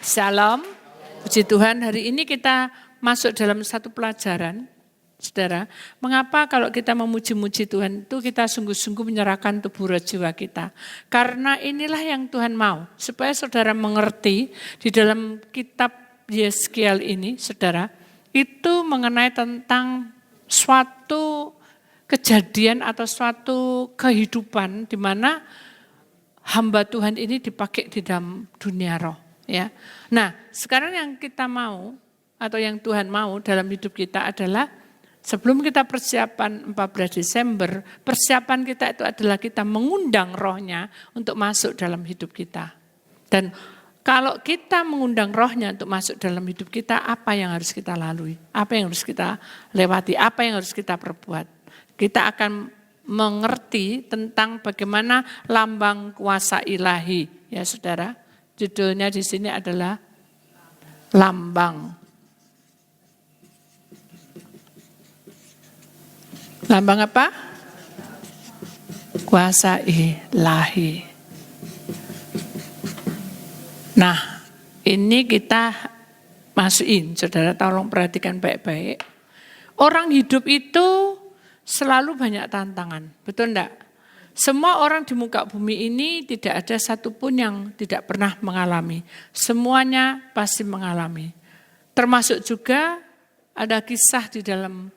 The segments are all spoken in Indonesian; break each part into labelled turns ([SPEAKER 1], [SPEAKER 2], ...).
[SPEAKER 1] Salam, puji Tuhan. Hari ini kita masuk dalam satu pelajaran, saudara. Mengapa kalau kita memuji-muji Tuhan itu kita sungguh-sungguh menyerahkan tubuh roh jiwa kita. Karena inilah yang Tuhan mau, supaya saudara mengerti di dalam kitab Yeskiel ini, saudara, itu mengenai tentang suatu kejadian atau suatu kehidupan di mana hamba Tuhan ini dipakai di dalam dunia roh. Ya. Nah, sekarang yang kita mau atau yang Tuhan mau dalam hidup kita adalah sebelum kita persiapan 14 Desember, persiapan kita itu adalah kita mengundang rohnya untuk masuk dalam hidup kita. Dan kalau kita mengundang rohnya untuk masuk dalam hidup kita, apa yang harus kita lalui? Apa yang harus kita lewati? Apa yang harus kita perbuat? Kita akan mengerti tentang bagaimana lambang kuasa ilahi, ya saudara. Judulnya di sini adalah lambang. Lambang apa? Kuasa ilahi. Nah, ini kita masukin, saudara tolong perhatikan baik-baik. Orang hidup itu selalu banyak tantangan, betul enggak? Semua orang di muka bumi ini tidak ada satupun yang tidak pernah mengalami. Semuanya pasti mengalami. Termasuk juga ada kisah di dalam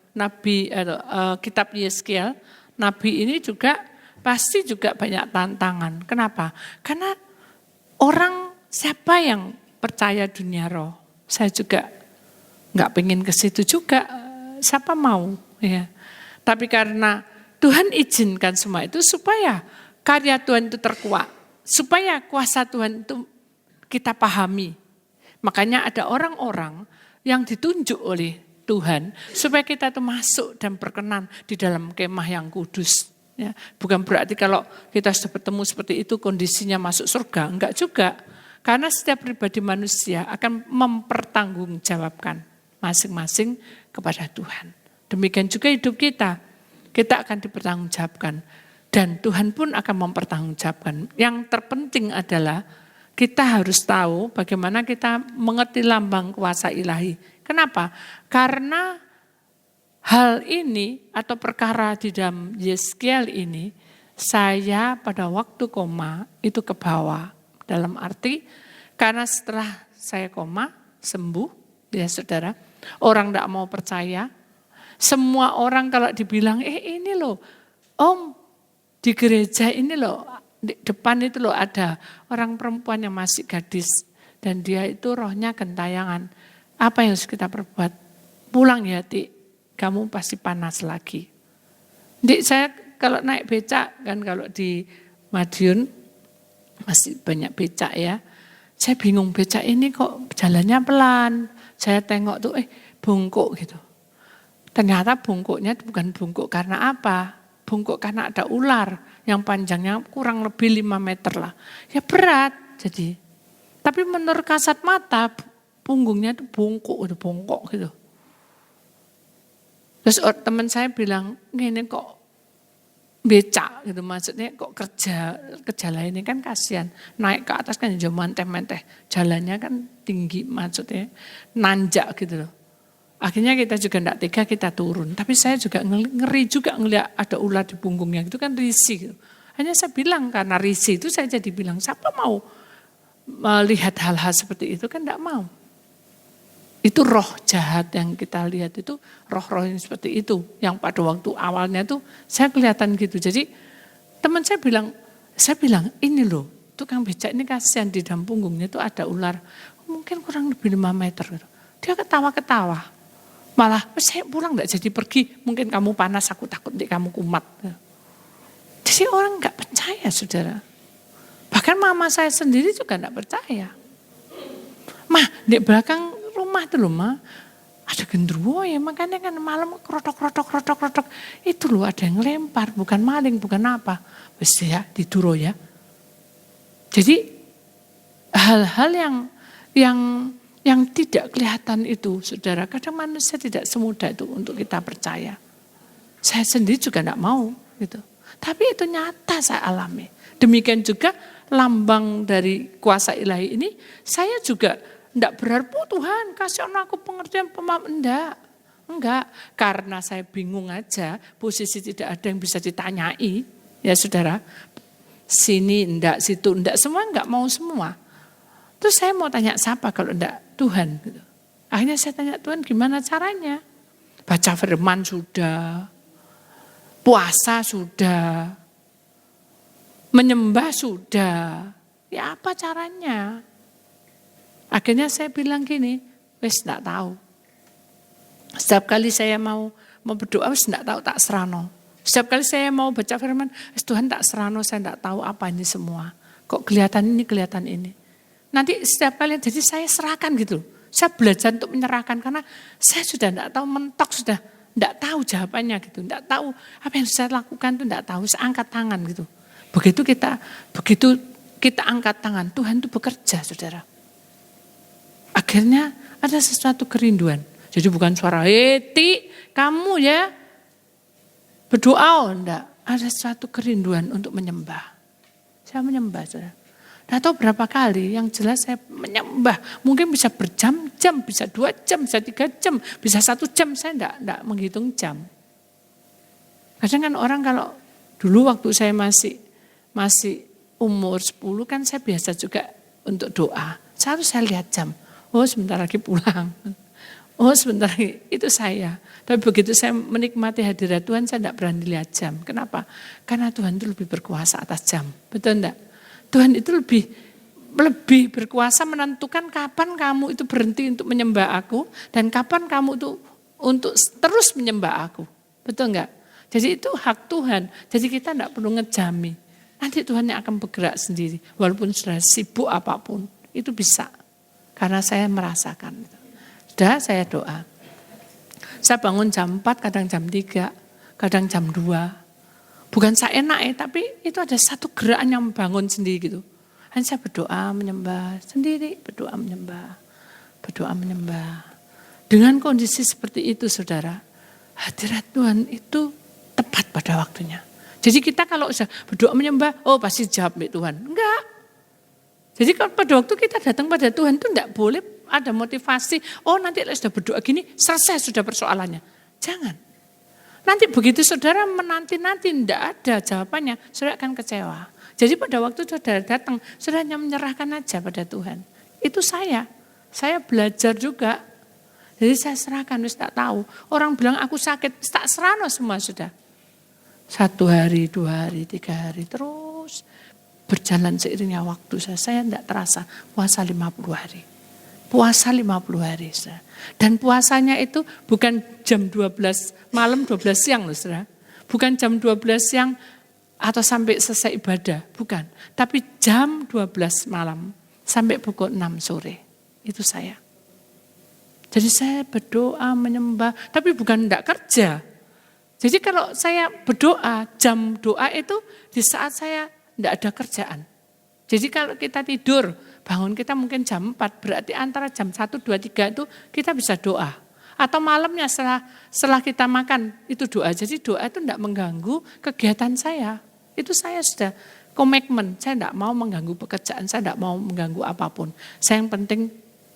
[SPEAKER 1] kitab Yeskiel. Nabi ini juga pasti juga banyak tantangan. Kenapa? Karena orang siapa yang percaya dunia roh? Saya juga nggak pengen ke situ juga. Siapa mau? Ya. Tapi karena Tuhan izinkan semua itu supaya karya Tuhan itu terkuat. Supaya kuasa Tuhan itu kita pahami. Makanya ada orang-orang yang ditunjuk oleh Tuhan supaya kita itu masuk dan berkenan di dalam kemah yang kudus. Ya, bukan berarti kalau kita sudah bertemu seperti itu kondisinya masuk surga. Enggak juga. Karena setiap pribadi manusia akan mempertanggungjawabkan masing-masing kepada Tuhan. Demikian juga hidup kita. Kita akan dipertanggungjawabkan dan Tuhan pun akan mempertanggungjawabkan. Yang terpenting adalah kita harus tahu bagaimana kita mengerti lambang kuasa ilahi. Kenapa? Karena hal ini atau perkara di dalam Yeskiel ini saya pada waktu koma itu ke bawah. Dalam arti karena setelah saya koma sembuh ya saudara, orang tidak mau percaya. Semua orang kalau dibilang, ini loh, om di gereja ini loh, di depan itu loh ada orang perempuan yang masih gadis. Dan dia itu rohnya gentayangan. Apa yang harus kita perbuat? Pulang ya Tik, kamu pasti panas lagi. Dik saya kalau naik becak, kan kalau di Madiun masih banyak becak ya. Saya bingung becak ini kok jalannya pelan. Saya tengok tuh, bungkuk gitu. Ternyata bungkuknya bukan bungkuk karena apa? Bungkuk karena ada ular yang panjangnya kurang lebih 5 meter lah. Ya berat jadi. Tapi menurut kasat mata punggungnya itu bungkuk gitu. Terus teman saya bilang, ini kok becak gitu maksudnya kok kerja lain ini kan kasihan. Naik ke atas kan jauh menteh-menteh. Jalannya kan tinggi maksudnya nanjak gitu loh. Akhirnya kita juga tidak tega, kita turun. Tapi saya juga ngeri juga ngelihat ada ular di punggungnya. Itu kan risih. Gitu. Hanya saya bilang karena risih itu saya jadi bilang, siapa mau melihat hal-hal seperti itu kan tidak mau. Itu roh jahat yang kita lihat itu roh-roh yang seperti itu. Yang pada waktu awalnya tuh saya kelihatan gitu. Jadi teman saya bilang ini loh tukang becak ini kasihan di dalam punggungnya itu ada ular. Mungkin kurang lebih 5 meter. Gitu. Dia ketawa-ketawa. Malah saya pulang enggak jadi pergi, mungkin kamu panas, aku takut kamu kumat. Jadi orang enggak percaya saudara. Bahkan mama saya sendiri juga enggak percaya. Mah, di belakang rumah itu loh mah, ada genderuwo ya, makanya kan malam krotok. Itu loh ada yang lempar, bukan maling, bukan apa. Wes ya, diduro ya. Jadi hal-hal yang tidak kelihatan itu, saudara, kadang manusia tidak semudah itu untuk kita percaya. Saya sendiri juga tidak mau, gitu. Tapi itu nyata saya alami. Demikian juga lambang dari kuasa ilahi ini, saya juga enggak berharap, Tuhan kasih aku pengertian pemahaman. Enggak. Karena saya bingung aja, posisi tidak ada yang bisa ditanyai. Ya saudara, sini enggak, situ enggak, semua enggak mau semua. Terus saya mau tanya siapa kalau enggak Tuhan. Gitu. Akhirnya saya tanya Tuhan gimana caranya. Baca firman sudah, puasa sudah, menyembah sudah. Ya apa caranya? Akhirnya saya bilang gini, wes enggak tahu. Setiap kali saya mau berdoa, wes enggak tahu, tak serano. Setiap kali saya mau baca firman, Tuhan tak serano, saya enggak tahu apa ini semua. Kok kelihatan ini, kelihatan ini. Nanti setiap kali, jadi saya serahkan gitu. Saya belajar untuk menyerahkan, karena saya sudah enggak tahu, mentok sudah enggak tahu jawabannya gitu. Enggak tahu apa yang saya lakukan itu enggak tahu, saya angkat tangan gitu. Begitu kita angkat tangan, Tuhan itu bekerja saudara. Akhirnya ada sesuatu kerinduan. Jadi bukan suara, Ti, kamu ya berdoa, enggak. Ada suatu kerinduan untuk menyembah. Saya menyembah, saudara. Tidak tahu berapa kali, yang jelas saya menyembah. Mungkin bisa berjam-jam, bisa 2 jam, bisa 3 jam, bisa 1 jam. Saya enggak menghitung jam. Kadang kan orang kalau dulu waktu saya masih umur 10 kan saya biasa juga untuk doa. Saya lihat jam. Oh sebentar lagi pulang. Oh sebentar lagi, itu saya. Tapi begitu saya menikmati hadirat Tuhan, saya tidak berani lihat jam. Kenapa? Karena Tuhan itu lebih berkuasa atas jam. Betul enggak? Tuhan itu lebih berkuasa menentukan kapan kamu itu berhenti untuk menyembah aku. Dan kapan kamu itu untuk terus menyembah aku. Betul enggak? Jadi itu hak Tuhan. Jadi kita tidak perlu ngejami. Nanti Tuhan yang akan bergerak sendiri. Walaupun sudah sibuk apapun, itu bisa. Karena saya merasakan. Sudah saya doa. Saya bangun jam 4, kadang jam 3, kadang jam 2. Bukan saya enak tapi itu ada satu gerakan yang bangun sendiri gitu. Dan saya berdoa menyembah sendiri, berdoa menyembah. Dengan kondisi seperti itu saudara, hadirat Tuhan itu tepat pada waktunya. Jadi kita kalau sudah berdoa menyembah, oh pasti jawab Tuhan. Enggak. Jadi kalau pada waktu kita datang pada Tuhan itu enggak boleh ada motivasi, oh nanti sudah berdoa gini, selesai sudah persoalannya. Jangan. Nanti begitu saudara menanti-nanti enggak ada jawabannya, saudara akan kecewa. Jadi pada waktu saudara datang, saudara hanya menyerahkan aja pada Tuhan. Itu saya belajar juga. Jadi saya serahkan, wis tak tahu. Orang bilang aku sakit, tak serano semua sudah. 1 hari, 2 hari, 3 hari, terus berjalan seiringnya waktu saya tidak terasa puasa 50 hari. Puasa 50 hari. Saudara. Dan puasanya itu bukan jam 12 malam 12 siang loh saudara. Bukan jam 12 siang atau sampai selesai ibadah. Bukan. Tapi jam 12 malam sampai pukul 6 sore. Itu saya. Jadi saya berdoa, menyembah. Tapi bukan tidak kerja. Jadi kalau saya berdoa, jam doa itu di saat saya tidak ada kerjaan. Jadi kalau kita tidur, bangun kita mungkin jam 4, berarti antara jam 1, 2, 3 itu kita bisa doa. Atau malamnya setelah kita makan, itu doa. Jadi doa itu tidak mengganggu kegiatan saya. Itu saya sudah komitmen, saya tidak mau mengganggu pekerjaan, saya tidak mau mengganggu apapun. Saya yang penting,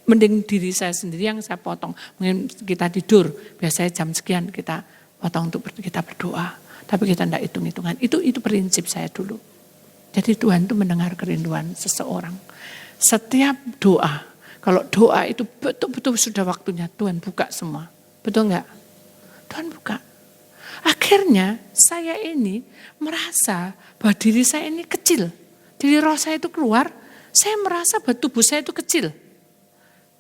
[SPEAKER 1] mending diri saya sendiri yang saya potong. Mungkin kita tidur, biasanya jam sekian kita potong untuk kita berdoa. Tapi kita tidak hitung-hitungan. Itu prinsip saya dulu. Jadi Tuhan itu mendengar kerinduan seseorang. Setiap doa, kalau doa itu betul-betul sudah waktunya, Tuhan buka semua. Betul enggak? Tuhan buka. Akhirnya saya ini merasa bahwa diri saya ini kecil. Jadi roh saya itu keluar, saya merasa bahwa tubuh saya itu kecil.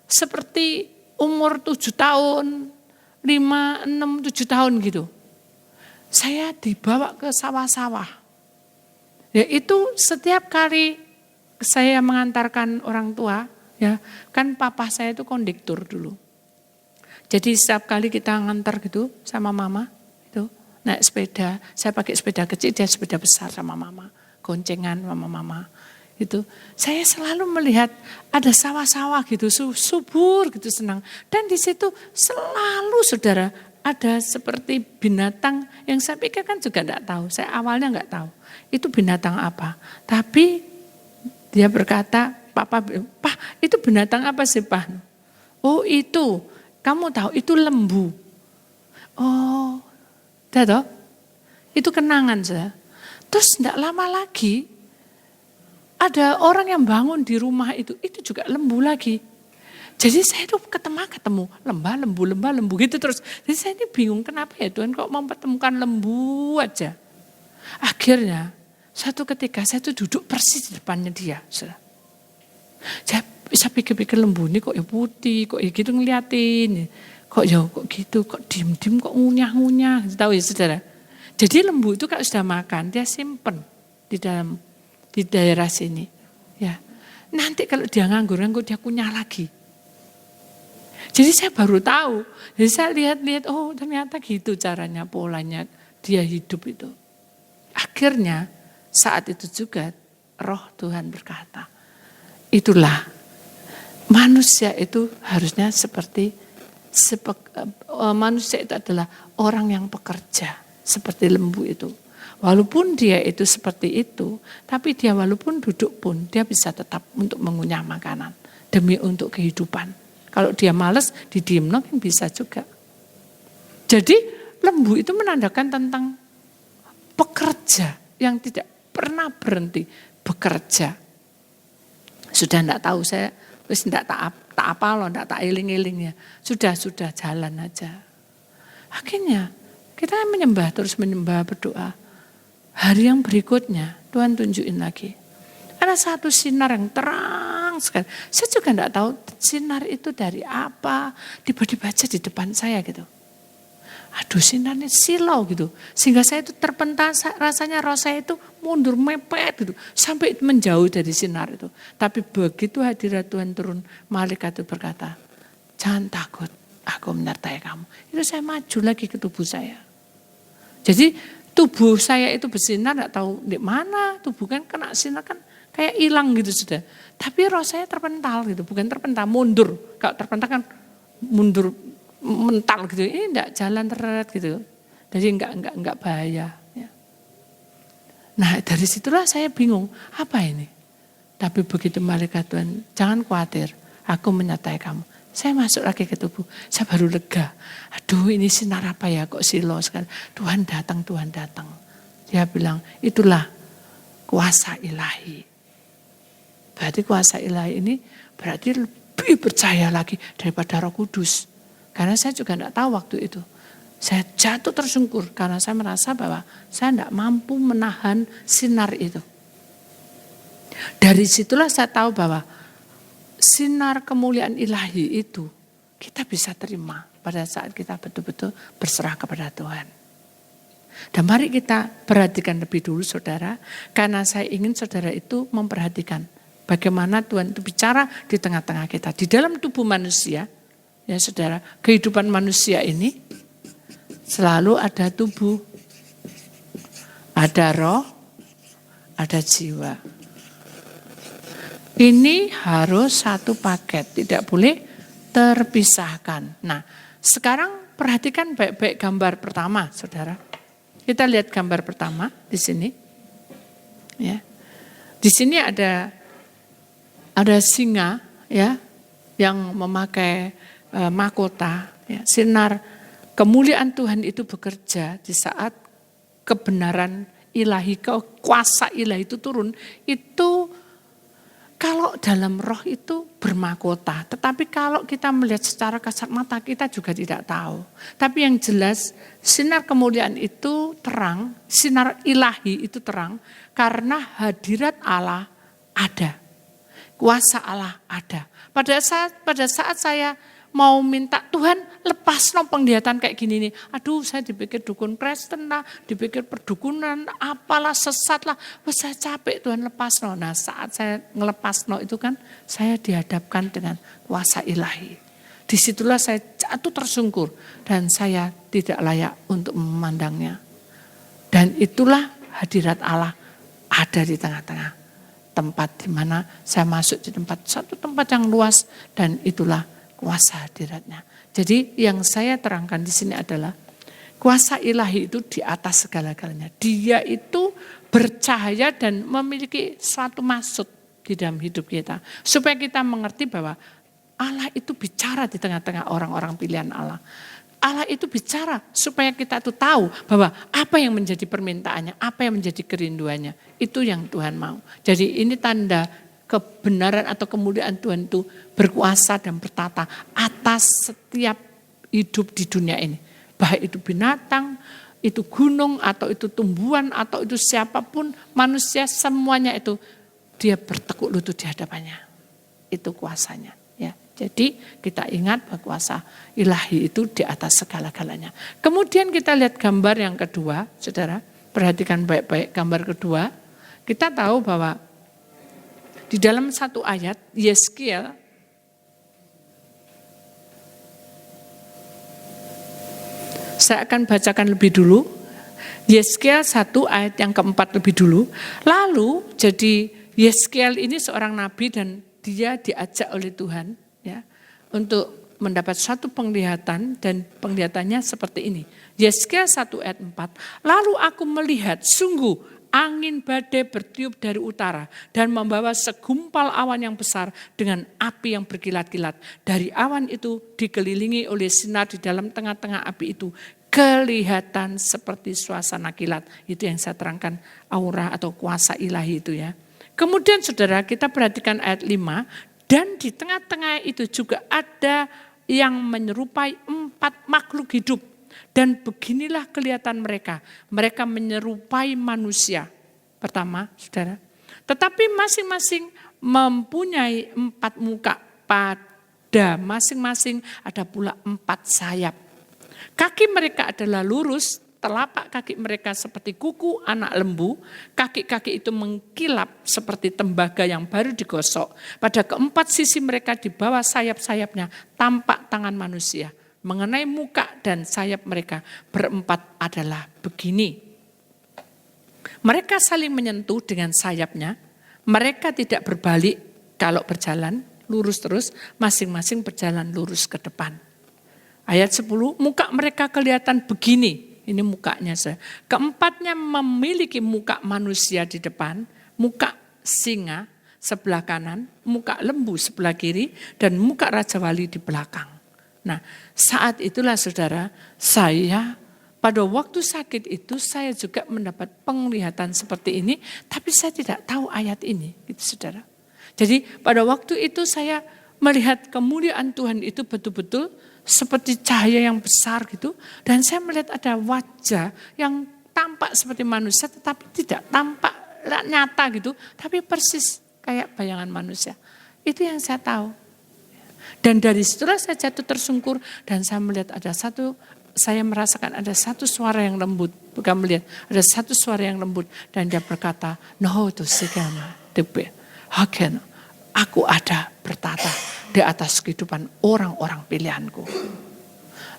[SPEAKER 1] Seperti umur 7 tahun, 5, 6, 7 tahun gitu. Saya dibawa ke sawah-sawah. Ya itu setiap kali saya mengantarkan orang tua, ya kan papa saya itu kondektur dulu. Jadi setiap kali kita ngantar gitu sama mama, itu naik sepeda, saya pakai sepeda kecil, dia sepeda besar sama mama, goncengan sama mama. Itu saya selalu melihat ada sawah-sawah gitu, subur gitu, senang. Dan di situ selalu saudara ada seperti binatang yang saya pikir kan juga enggak tahu. Saya awalnya enggak tahu itu binatang apa. Tapi dia berkata papa bilang, "Pak, itu binatang apa sih, Pak?" "Oh, itu. Kamu tahu itu lembu." "Oh, udah toh? Itu kenangan saya." Terus tidak lama lagi ada orang yang bangun di rumah itu juga lembu lagi. Jadi saya itu ketemu lembu gitu terus. Jadi saya ini bingung kenapa ya Tuhan kok mempertemukan lembu aja. Akhirnya satu ketika saya tuh duduk persis di depannya dia. Saya bisa pikir-pikir lembu ini kok ya putih, kok ya gitu ngeliatin. Kok ya kok gitu, kok diem-diem, kok ngunyah-ngunyah. Tahu ya saudara. Jadi lembu itu kalau sudah makan dia simpen di daerah sini. Ya. Nanti kalau dia nganggur dia kunyah lagi. Jadi saya baru tahu. Jadi saya lihat-lihat, oh ternyata gitu caranya, polanya dia hidup itu. Akhirnya saat itu juga roh Tuhan berkata, itulah manusia itu harusnya manusia itu adalah orang yang pekerja seperti lembu itu. Walaupun dia itu seperti itu, tapi dia walaupun duduk pun dia bisa tetap untuk mengunyah makanan demi untuk kehidupan. Kalau dia malas didiem kan bisa juga. Jadi lembu itu menandakan tentang pekerja yang tidak pernah berhenti bekerja. Sudah enggak tahu saya, terus enggak tak apa loh, enggak tak iling-ilingnya. Sudah jalan aja. Akhirnya kita terus menyembah berdoa. Hari yang berikutnya Tuhan tunjukin lagi. Ada satu sinar yang terang sekali. Saya juga enggak tahu sinar itu dari apa. Tiba-tiba aja di depan saya gitu. Aduh sinarnya silau gitu. Sehingga saya itu terpentas, rasanya roh saya itu mundur mepet gitu. Sampai menjauh dari sinar itu. Tapi begitu hadirat Tuhan turun, malaikat itu berkata, "Jangan takut, aku menyertai kamu." Itu saya maju lagi ke tubuh saya. Jadi tubuh saya itu bersinar, enggak tahu di mana tubuh kan kena sinar kan kayak hilang gitu sudah. Tapi roh saya terpental gitu, bukan terpental, mundur. Kalau terpental kan mundur mental gitu. Ini enggak jalan teret gitu. Jadi enggak bahaya. Ya. Nah dari situlah saya bingung, apa ini? Tapi begitu malaikat Tuhan, jangan khawatir, aku menyertai kamu. Saya masuk lagi ke tubuh, saya baru lega. Aduh ini sinar apa ya kok silau sekali. Tuhan datang. Dia bilang, itulah kuasa ilahi. Berarti kuasa ilahi ini berarti lebih percaya lagi daripada Roh Kudus. Karena saya juga tidak tahu waktu itu. Saya jatuh tersungkur karena saya merasa bahwa saya tidak mampu menahan sinar itu. Dari situlah saya tahu bahwa sinar kemuliaan ilahi itu kita bisa terima pada saat kita betul-betul berserah kepada Tuhan. Dan mari kita perhatikan lebih dulu saudara, karena saya ingin saudara itu memperhatikan bagaimana Tuhan itu bicara di tengah-tengah kita. Di dalam tubuh manusia, ya saudara, kehidupan manusia ini selalu ada tubuh, ada roh, ada jiwa. Ini harus satu paket, tidak boleh terpisahkan. Nah, sekarang perhatikan baik-baik gambar pertama, saudara. Kita lihat gambar pertama di sini. Ya. Di sini ada singa ya yang memakai mahkota. Ya. Sinar kemuliaan Tuhan itu bekerja di saat kebenaran ilahi, kuasa ilahi itu turun. Itu kalau dalam roh itu bermahkota, tetapi kalau kita melihat secara kasat mata kita juga tidak tahu. Tapi yang jelas sinar kemuliaan itu terang, sinar ilahi itu terang karena hadirat Allah ada. Kuasa Allah ada. Pada saat saya mau minta Tuhan lepas no penglihatan kayak gini nih. Aduh saya dipikir dukun Kristen lah, dipikir perdukunan, apalah sesat lah. Wah saya capek Tuhan lepas no. Nah saat saya ngelepas no itu kan saya dihadapkan dengan kuasa ilahi. Disitulah saya jatuh tersungkur dan saya tidak layak untuk memandangnya. Dan itulah hadirat Allah ada di tengah-tengah tempat di mana saya masuk di satu tempat yang luas dan itulah kuasa hadiratnya. Jadi yang saya terangkan di sini adalah kuasa ilahi itu di atas segala-galanya. Dia itu bercahaya dan memiliki suatu maksud. di dalam hidup kita. Supaya kita mengerti bahwa Allah itu bicara di tengah-tengah orang-orang pilihan Allah. Allah itu bicara supaya kita tuh tahu bahwa apa yang menjadi permintaannya, apa yang menjadi kerinduannya. Itu yang Tuhan mau. Jadi ini tanda kebenaran atau kemuliaan Tuhan itu berkuasa dan bertata atas setiap hidup di dunia ini. Baik itu binatang, itu gunung, atau itu tumbuhan, atau itu siapapun manusia, semuanya itu dia bertekuk lutut di hadapannya. Itu kuasanya. Ya, jadi kita ingat bahwa kuasa ilahi itu di atas segala-galanya. Kemudian kita lihat gambar yang kedua, saudara. Perhatikan baik-baik gambar kedua. Kita tahu bahwa di dalam satu ayat, Yeskiel saya akan bacakan lebih dulu. Yeskiel 1 ayat yang keempat lebih dulu. Lalu jadi Yeskiel ini seorang nabi dan dia diajak oleh Tuhan ya untuk mendapat suatu penglihatan dan penglihatannya seperti ini. Yeskiel 1 ayat 4. Lalu aku melihat sungguh angin badai bertiup dari utara dan membawa segumpal awan yang besar dengan api yang berkilat-kilat. Dari awan itu dikelilingi oleh sinar di dalam tengah-tengah api itu. Kelihatan seperti suasana kilat. Itu yang saya terangkan aura atau kuasa ilahi itu ya. Kemudian saudara kita perhatikan ayat 5. Dan di tengah-tengah itu juga ada yang menyerupai 4 makhluk hidup. Dan beginilah kelihatan mereka. Mereka menyerupai manusia. Pertama, saudara. Tetapi masing-masing mempunyai 4 muka. Pada masing-masing ada pula 4 sayap. Kaki mereka adalah lurus. Telapak kaki mereka seperti kuku anak lembu. Kaki-kaki itu mengkilap seperti tembaga yang baru digosok. Pada keempat sisi mereka di bawah sayap-sayapnya tampak tangan manusia. Mengenai muka dan sayap mereka berempat adalah begini. Mereka saling menyentuh dengan sayapnya. Mereka tidak berbalik kalau berjalan lurus terus. Masing-masing berjalan lurus ke depan. Ayat 10, muka mereka kelihatan begini. Ini mukanya saya. Keempatnya memiliki muka manusia di depan, muka singa sebelah kanan, muka lembu sebelah kiri, dan muka Raja Wali di belakang. Nah, saat itulah saudara, saya pada waktu sakit itu saya juga mendapat penglihatan seperti ini, tapi saya tidak tahu ayat ini, gitu saudara. Jadi pada waktu itu saya melihat kemuliaan Tuhan itu betul-betul seperti cahaya yang besar gitu. Dan saya melihat ada wajah yang tampak seperti manusia tetapi tidak tampak nyata gitu. Tapi persis kayak bayangan manusia. Itu yang saya tahu. Dan dari situlah saya jatuh tersungkur. Dan saya melihat saya merasakan ada satu suara yang lembut. Bukan melihat, ada satu suara yang lembut. Dan dia berkata, no to sigama tebe. Haken, aku ada bertata di atas kehidupan orang-orang pilihanku.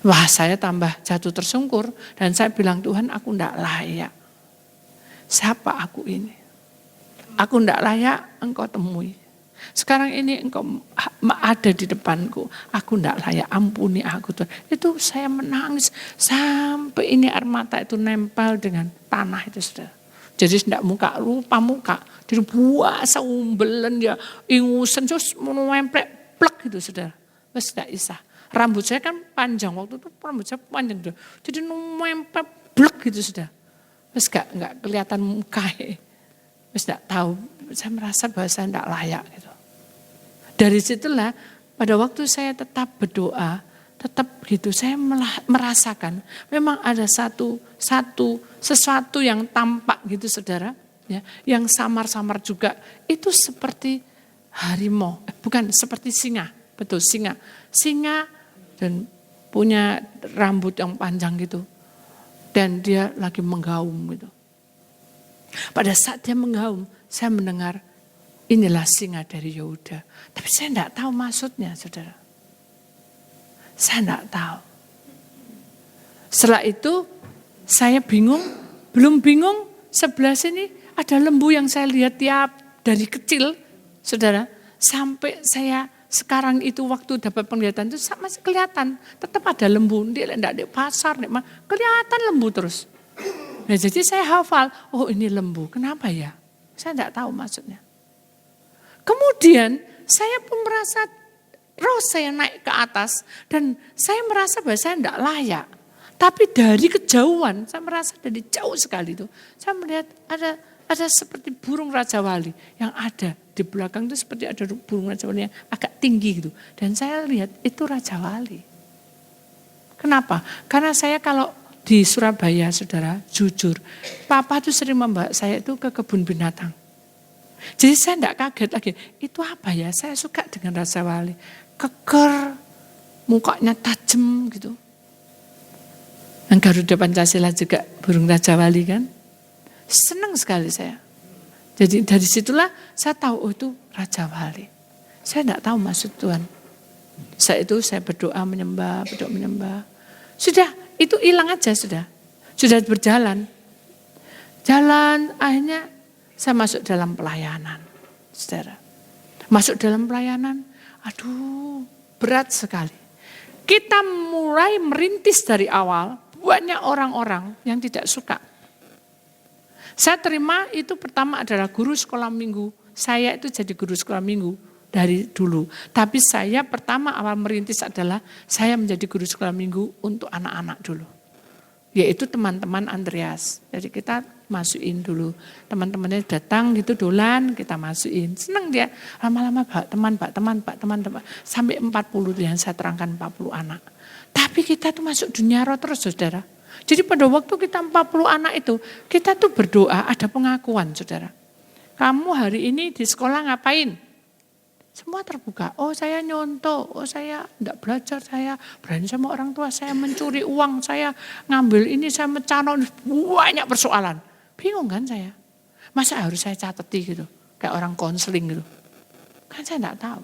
[SPEAKER 1] Wah, saya tambah jatuh tersungkur dan saya bilang, Tuhan, aku tidak layak. Siapa aku ini? Aku tidak layak engkau temui. Sekarang ini engkau ada di depanku. Aku tidak layak, ampuni aku Tuhan. Itu saya menangis sampai ini air mata itu nempel dengan tanah itu saudara. Jadi tidak lupa muka. Jadi puasa umbelen ya, ingusan terus menempel. Plek gitu saudara, wes tidak bisa. Rambut saya kan panjang waktu itu, rambut saya panjang tuh. Jadi nempel blek gitu sudah. Wes nggak kelihatan muka, wes tidak tahu. Saya merasa bahwa saya tidak layak gitu. Dari situlah pada waktu saya tetap berdoa, tetap gitu saya merasakan memang ada sesuatu yang tampak gitu saudara, ya, yang samar-samar juga itu seperti harimau, bukan seperti singa, betul singa dan punya rambut yang panjang gitu, dan dia lagi menggaum gitu. Pada saat dia menggaum, saya mendengar inilah singa dari Yehuda, tapi saya tidak tahu maksudnya, saudara. Saya tidak tahu. Setelah itu saya belum bingung sebelah sini ada lembu yang saya lihat tiap dari kecil. Saudara, sampai saya sekarang itu waktu dapat penglihatan itu masih kelihatan. Tetap ada lembu, dia tidak di pasar, kelihatan lembu terus. Nah, jadi saya hafal, oh ini lembu, kenapa ya? Saya tidak tahu maksudnya. Kemudian saya pun merasa roh saya naik ke atas dan saya merasa bahwa saya tidak layak. Tapi dari kejauhan, saya merasa dari jauh sekali itu, saya melihat ada seperti burung Raja Wali yang ada di belakang itu, seperti ada burung Raja Wali yang agak tinggi gitu. Dan saya lihat itu Raja Wali. Kenapa? Karena saya kalau di Surabaya, saudara, jujur, papa tuh sering membawa saya itu ke kebun binatang. Jadi saya tidak kaget lagi, itu apa ya? Saya suka dengan Raja Wali. Keker, mukanya tajam gitu. Dan Garuda Pancasila juga burung Raja Wali kan. Senang sekali saya. Jadi dari situlah saya tahu itu Raja Wali. Saya tidak tahu maksud Tuhan. Saya berdoa menyembah. Sudah, itu hilang aja sudah. Sudah berjalan. Jalan akhirnya saya masuk dalam pelayanan. Saudara. Masuk dalam pelayanan, aduh berat sekali. Kita mulai merintis dari awal, banyak orang-orang yang tidak suka. Saya terima itu pertama adalah guru sekolah minggu. Saya itu jadi guru sekolah minggu dari dulu. Tapi saya pertama awal merintis adalah saya menjadi guru sekolah minggu untuk anak-anak dulu. Yaitu teman-teman Andreas. Jadi kita masukin dulu. Teman-temannya datang gitu dolan, kita masukin. Senang dia. Lama-lama pak teman. Sampai 40 yang saya terangkan 40 anak. Tapi kita tuh masuk dunia roh terus saudara. Jadi pada waktu kita 40 anak itu, kita tuh berdoa ada pengakuan saudara. Kamu hari ini di sekolah ngapain? Semua terbuka. Oh saya nyontoh, oh saya enggak belajar, saya berani sama orang tua, saya mencuri uang, saya ngambil ini, saya mencano, banyak persoalan. Bingung kan saya. Masa harus saya cateti gitu, kayak orang konseling gitu. Kan saya enggak tahu.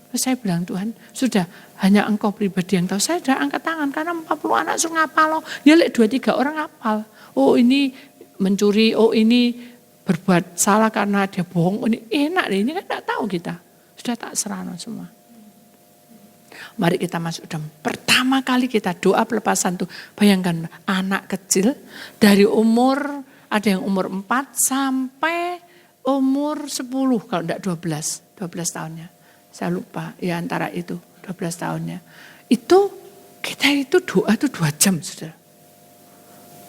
[SPEAKER 1] Terus saya bilang Tuhan, sudah hanya engkau pribadi yang tahu. Saya sudah angkat tangan karena 40 anak suruh ngapal loh. Ya 2-3 orang ngapal. Oh ini mencuri, oh ini berbuat salah karena dia bohong. Ini enak deh, ini kan tidak tahu kita. Sudah tak serana semua. Mari kita masuk dalam. Pertama kali kita doa pelepasan tuh. Bayangkan anak kecil dari umur, ada yang umur 4 sampai umur 10 kalau tidak 12 tahunnya. Saya lupa, ya antara itu 12 tahunnya. Itu kita itu doa itu 2 jam saudara.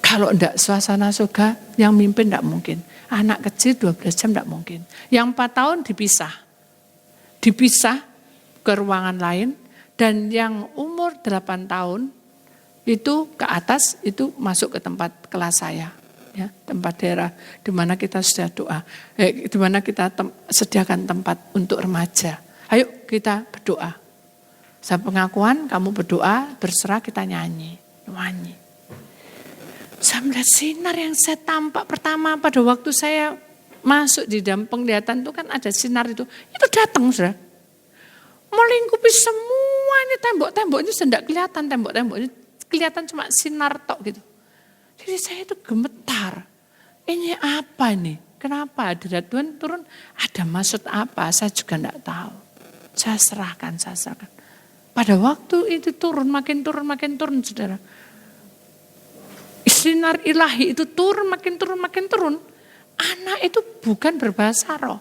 [SPEAKER 1] Kalau enggak suasana surga yang mimpin enggak mungkin. Anak kecil 12 jam enggak mungkin. Yang 4 tahun dipisah ke ruangan lain. Dan yang umur 8 tahun itu ke atas itu masuk ke tempat kelas saya. Ya, tempat daerah di mana kita sudah doa. Di mana kita sediakan tempat untuk remaja. Ayo kita berdoa. Saya pengakuan, kamu berdoa, berserah kita nyanyi. Saya melihat sinar yang saya tampak pertama pada waktu saya masuk di dalam penglihatan itu kan ada sinar itu. Itu datang saudara. Melingkupi semua ini tembok-tembok ini sudah tidak kelihatan. Tembok-tembok ini kelihatan cuma sinar tok gitu. Jadi saya itu gemetar. Ini apa ini? Kenapa hadirat Tuhan turun? Ada maksud apa? Saya juga tidak tahu. Saya serahkan. Pada waktu itu turun, makin turun, saudara. Sinar ilahi itu turun, makin turun. Anak itu bukan berbahasa roh.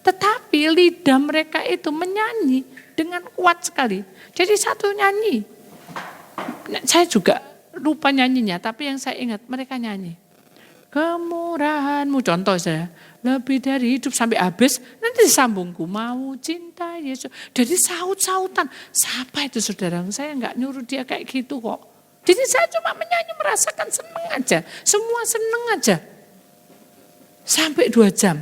[SPEAKER 1] Tetapi lidah mereka itu menyanyi dengan kuat sekali. Jadi satu nyanyi. Saya juga lupa nyanyinya, tapi yang saya ingat mereka nyanyi. Kemurahanmu, contoh saya, lebih dari hidup sampai habis, nanti disambungku mau cinta Yesus. Jadi saut-sautan, siapa itu saudara? Saya enggak nyuruh dia kayak gitu kok. Jadi saya cuma menyanyi merasakan seneng aja, semua seneng aja. Sampai 2 jam.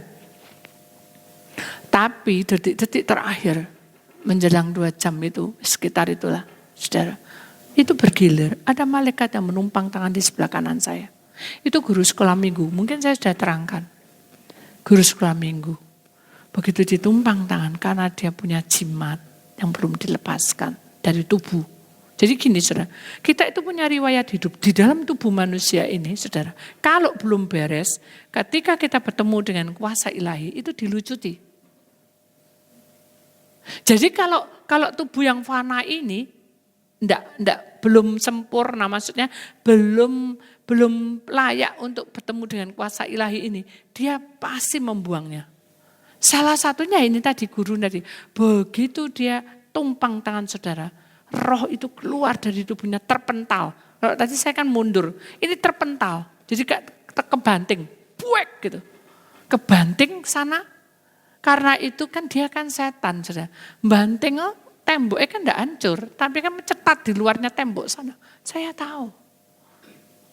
[SPEAKER 1] Tapi detik-detik terakhir menjelang 2 jam itu, sekitar itulah saudara. Itu bergilir, ada malaikat yang menumpang tangan di sebelah kanan saya. Itu guru sekolah minggu, mungkin saya sudah terangkan. Guru sekolah minggu. Begitu ditumpang tangan karena dia punya jimat yang belum dilepaskan dari tubuh. Jadi gini saudara, kita itu punya riwayat hidup di dalam tubuh manusia ini saudara. Kalau belum beres, ketika kita bertemu dengan kuasa ilahi itu dilucuti. Jadi kalau tubuh yang fana ini belum sempurna, maksudnya belum layak untuk bertemu dengan kuasa ilahi ini, dia pasti membuangnya. Salah satunya ini tadi guru tadi, begitu dia tumpang tangan saudara, roh itu keluar dari tubuhnya terpental. Kalau tadi saya kan mundur, ini terpental, jadi kebanting, buek gitu. Kebanting sana, karena itu kan dia kan setan saudara. Banting temboknya kan enggak hancur, tapi kan mencetat di luarnya tembok sana. Saya tahu,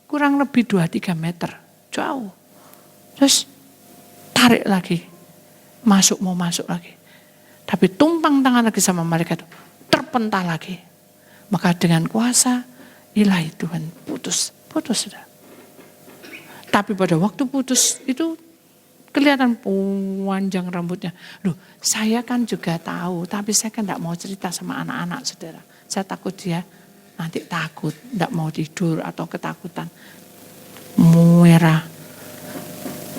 [SPEAKER 1] kurang lebih 2-3 meter, jauh. Terus tarik lagi, mau masuk lagi. Tapi tumpang tangan lagi sama mereka itu, terpental lagi. Maka dengan kuasa ilahi Tuhan putus sudah. Tapi pada waktu putus itu kelihatan panjang rambutnya. Loh, saya kan juga tahu, tapi saya kan tidak mau cerita sama anak-anak saudara. Saya takut dia nanti takut, tidak mau tidur atau ketakutan. Merah.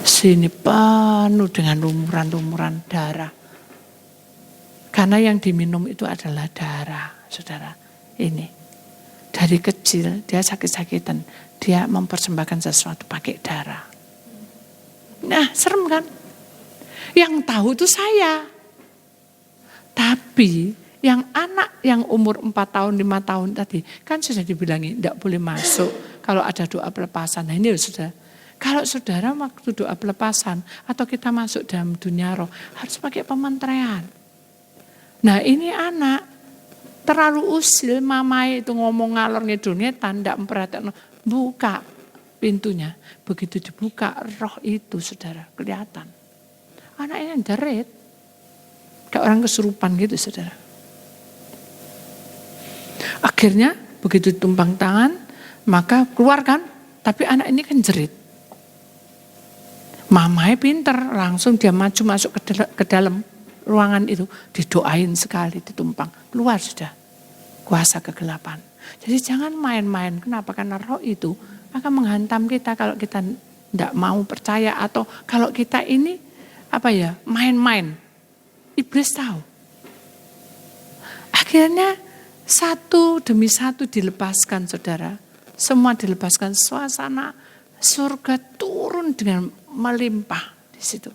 [SPEAKER 1] Sini penuh dengan lumuran-lumuran darah. Karena yang diminum itu adalah darah, saudara. Ini. Dari kecil dia sakit-sakitan. Dia mempersembahkan sesuatu pakai darah. Nah, serem kan? Yang tahu itu saya. Tapi yang anak yang umur 4 tahun, 5 tahun tadi, kan sudah dibilangi tidak boleh masuk kalau ada doa pelepasan. Nah ini sudah. Kalau saudara waktu doa pelepasan atau kita masuk dalam dunia roh harus pakai pemantraian. Nah ini anak terlalu usil, mamai itu ngomong ngalor ngidul ngetan, tidak memperhatikan, buka pintunya. Begitu dibuka roh itu saudara kelihatan. Anaknya jerit, kayak orang kesurupan gitu saudara. Akhirnya begitu tumpang tangan maka keluarkan, tapi anak ini kan jerit. Mamanya pinter, langsung dia maju masuk ke dalam ruangan itu, didoain sekali, ditumpang. Keluar sudah, kuasa kegelapan. Jadi jangan main-main, kenapa? Karena roh itu akan menghantam kita kalau kita tidak mau percaya atau kalau kita ini main-main. Iblis tahu. Akhirnya satu demi satu dilepaskan saudara. Semua dilepaskan, suasana surga turun dengan melimpah di situ.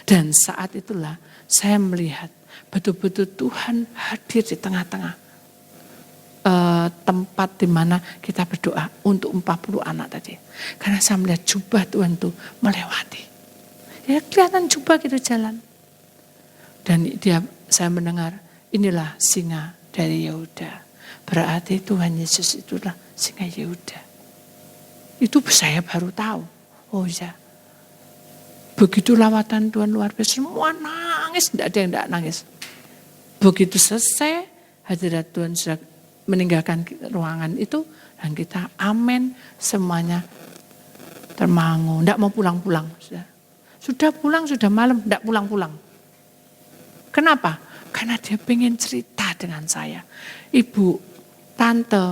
[SPEAKER 1] Dan saat itulah saya melihat betul-betul Tuhan hadir di tengah-tengah tempat di mana kita berdoa untuk 40 anak tadi. Karena saya melihat jubah Tuhan itu melewati. Ya kelihatan jubah gitu jalan. Dan saya mendengar inilah singa dari Yehuda. Berarti Tuhan Yesus itulah singa Yehuda. Itu saya baru tahu. Oh iya. Begitu lawatan Tuhan luar biasa, semua nangis, tidak ada yang tidak nangis. Begitu selesai, hadirat Tuhan sudah meninggalkan ruangan itu, dan kita amin, semuanya termangu, tidak mau pulang-pulang. Sudah pulang, sudah malam, tidak pulang-pulang. Kenapa? Karena dia pengen cerita dengan saya. Ibu, tante,